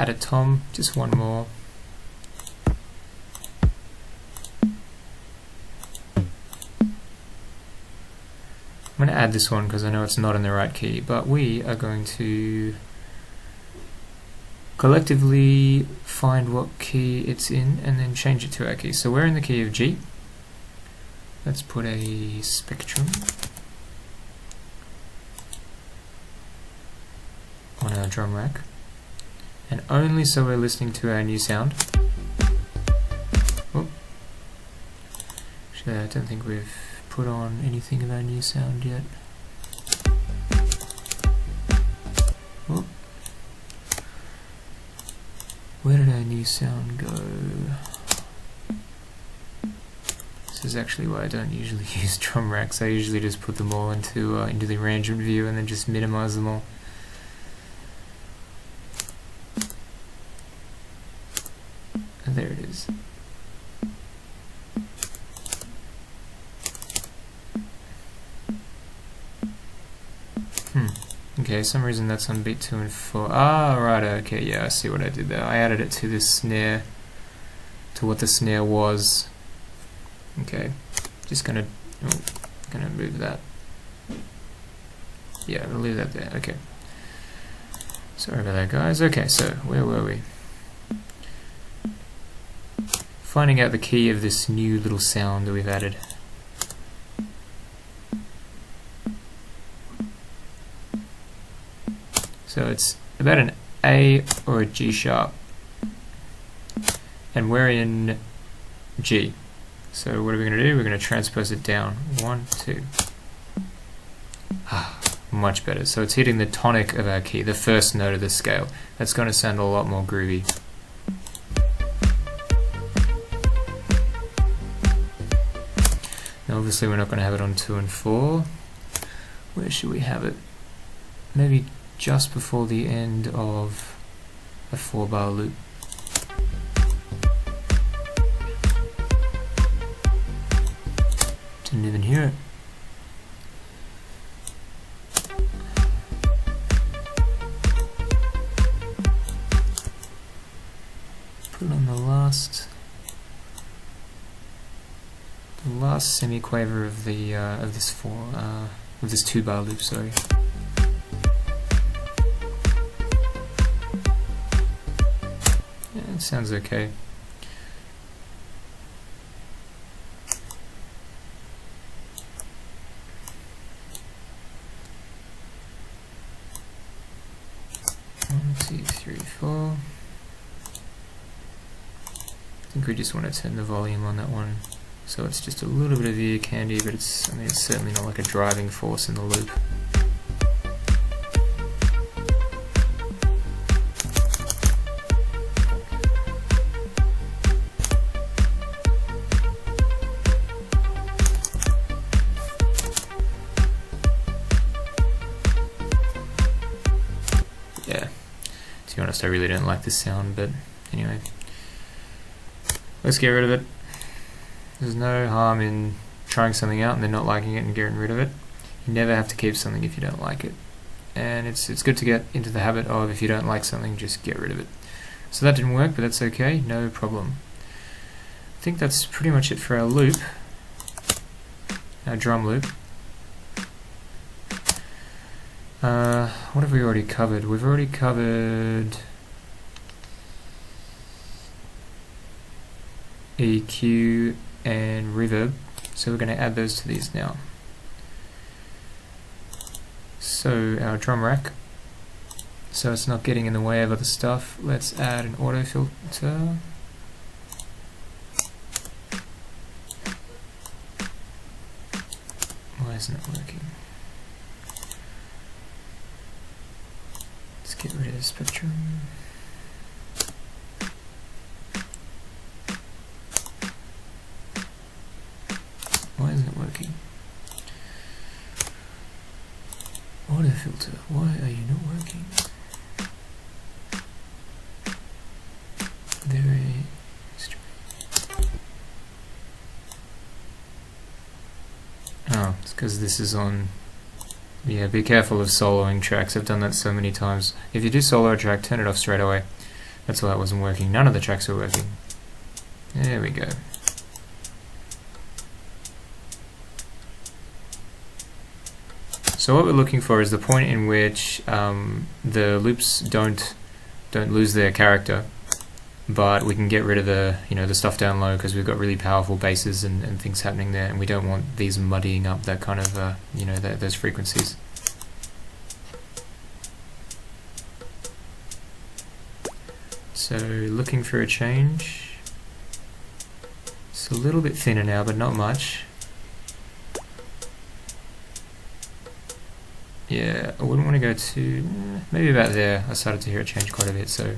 add a tom, just one more. I'm going to add this one because I know it's not in the right key, but we are going to collectively find what key it's in and then change it to our key. So we're in the key of G. Let's put a spectrum on our drum rack, and only so we're listening to our new sound. Oh. Actually, I don't think we've put on anything of our new sound yet. Oh. Where did our new sound go? This is actually why I don't usually use drum racks. I usually just put them all into the arrangement view and then just minimize them all. And there it is. Okay, some reason that's on beat 2 and 4. Ah, right, okay, yeah, I see what I did there. I added it to this snare, to what the snare was. Okay, just gonna move that. Yeah, I'll leave that there, okay. Sorry about that, guys. Okay, so, where were we? Finding out the key of this new little sound that we've added. So it's about an A or a G sharp, and we're in G. So what are we going to do? We're going to transpose it down. 1, 2. Much better. So it's hitting the tonic of our key, the first note of the scale. That's going to sound a lot more groovy. Now obviously we're not going to have it on 2 and 4. Where should we have it? Maybe just before the end of a 4-bar loop. Didn't even hear it. Put it on the last semi-quaver of the of this 2-bar loop. Sorry. Yeah, it sounds okay. One, 2, 3, 4. I think we just want to turn the volume on that one, so it's just a little bit of ear candy, but it's certainly not like a driving force in the loop. Yeah, to be honest, I really don't like this sound, but anyway. Let's get rid of it. There's no harm in trying something out and then not liking it and getting rid of it. You never have to keep something if you don't like it. And it's good to get into the habit of, if you don't like something, just get rid of it. So that didn't work, but that's okay, no problem. I think that's pretty much it for our loop. Our drum loop. What have we already covered? We've already covered EQ and Reverb, so we're going to add those to these now. So our drum rack, so it's not getting in the way of other stuff, let's add an auto filter. Why isn't it working? Let's get rid of the spectrum. Why isn't it working? Auto filter, why are you not working? Very strange. Oh, it's because this is on. Yeah, be careful of soloing tracks. I've done that so many times. If you do solo a track, turn it off straight away. That's why it wasn't working. None of the tracks were working. There we go. So what we're looking for is the point in which the loops don't lose their character, but we can get rid of the the stuff down low because we've got really powerful basses and things happening there, and we don't want these muddying up that kind of those frequencies. So looking for a change. It's a little bit thinner now, but not much. Yeah, I wouldn't want to go to maybe about there. I started to hear it change quite a bit, so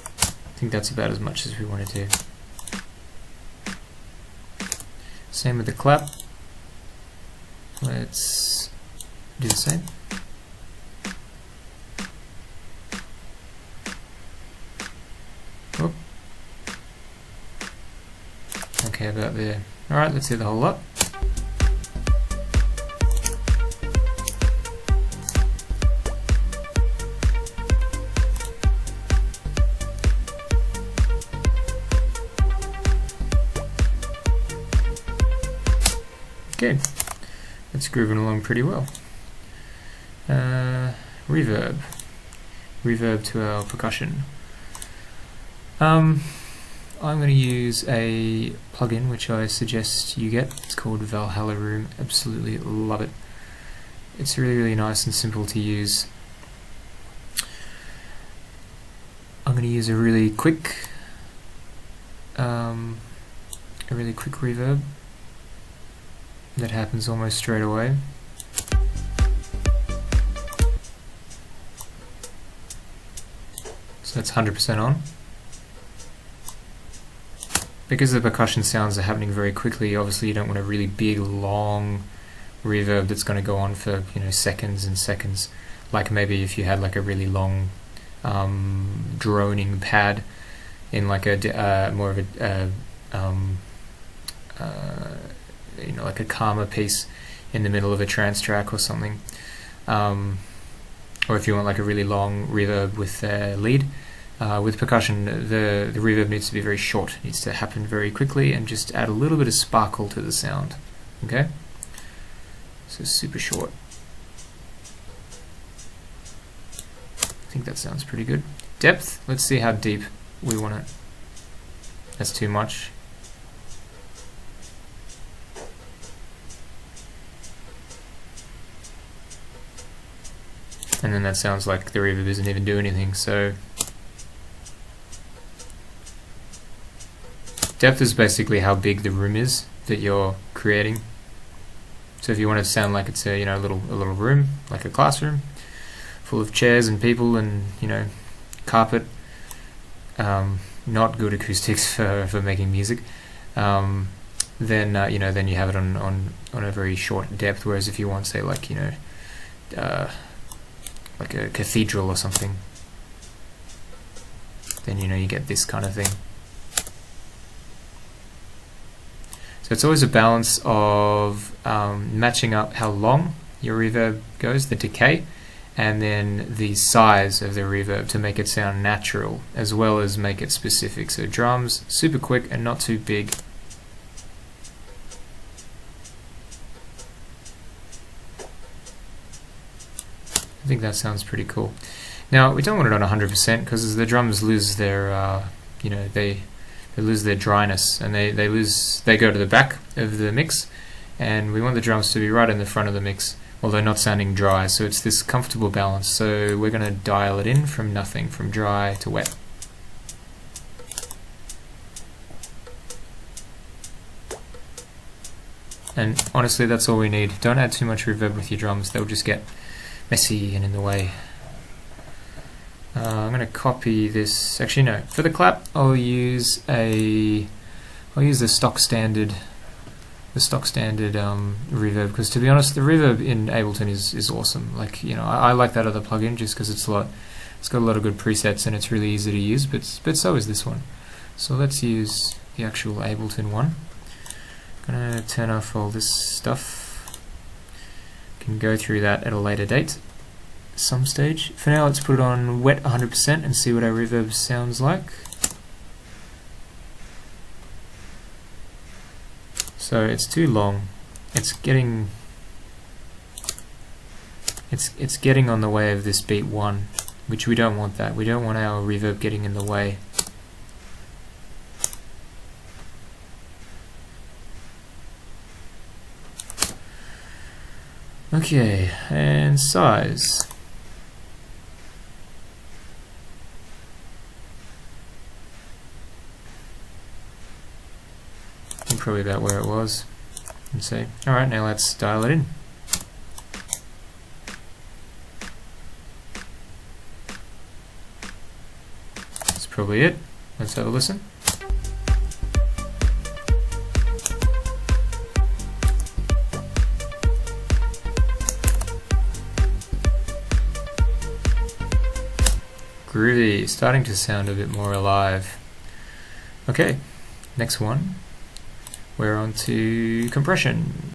I think that's about as much as we want to do. Same with the clap. Let's do the same. Whoop. Okay, about there. Alright, let's do the whole lot. Okay, it's grooving along pretty well. Reverb to our percussion. I'm going to use a plugin which I suggest you get. It's called Valhalla Room. Absolutely love it. It's really nice and simple to use. I'm going to use a really quick reverb that happens almost straight away. So that's 100% on. Because the percussion sounds are happening very quickly, obviously you don't want a really big, long reverb that's going to go on for seconds and seconds. Like maybe if you had like a really long droning pad in like a more of a like a calmer piece in the middle of a trance track or something, or if you want like a really long reverb with lead. With percussion, the reverb needs to be very short. It needs to happen very quickly and just add a little bit of sparkle to the sound. Okay, so super short. I think that sounds pretty good. Depth, let's see how deep we want it. That's too much. And then that sounds like the reverb doesn't even do anything, so depth is basically how big the room is that you're creating. So if you want it to sound like it's a little room, like a classroom, full of chairs and people and carpet, not good acoustics for making music, then then you have it on a very short depth. Whereas if you want, say, like like a cathedral or something, then you get this kind of thing. So it's always a balance of matching up how long your reverb goes, the decay, and then the size of the reverb to make it sound natural as well as make it specific. So drums, super quick and not too big. I think that sounds pretty cool. Now we don't want it on 100% because the drums lose their, they lose their dryness and they go to the back of the mix, and we want the drums to be right in the front of the mix, although not sounding dry. So it's this comfortable balance. So we're going to dial it in from nothing, from dry to wet. And honestly, that's all we need. Don't add too much reverb with your drums; they'll just get messy and in the way. I'm going to copy this. Actually, no. For the clap, I'll use the stock standard reverb, because to be honest, the reverb in Ableton is awesome. Like I like that other plugin just because it's got a lot of good presets and it's really easy to use. But so is this one. So let's use the actual Ableton one. I'm going to turn off all this stuff. Can go through that at a later date. some stage. For now, let's put it on wet 100% and see what our reverb sounds like. So it's too long. It's getting on the way of this beat 1, which we don't want that. We don't want our reverb getting in the way. Okay, and size. Probably about where it was. And see. Alright, now let's dial it in. That's probably it. Let's have a listen. Groovy, starting to sound a bit more alive. Okay, next one. We're on to compression.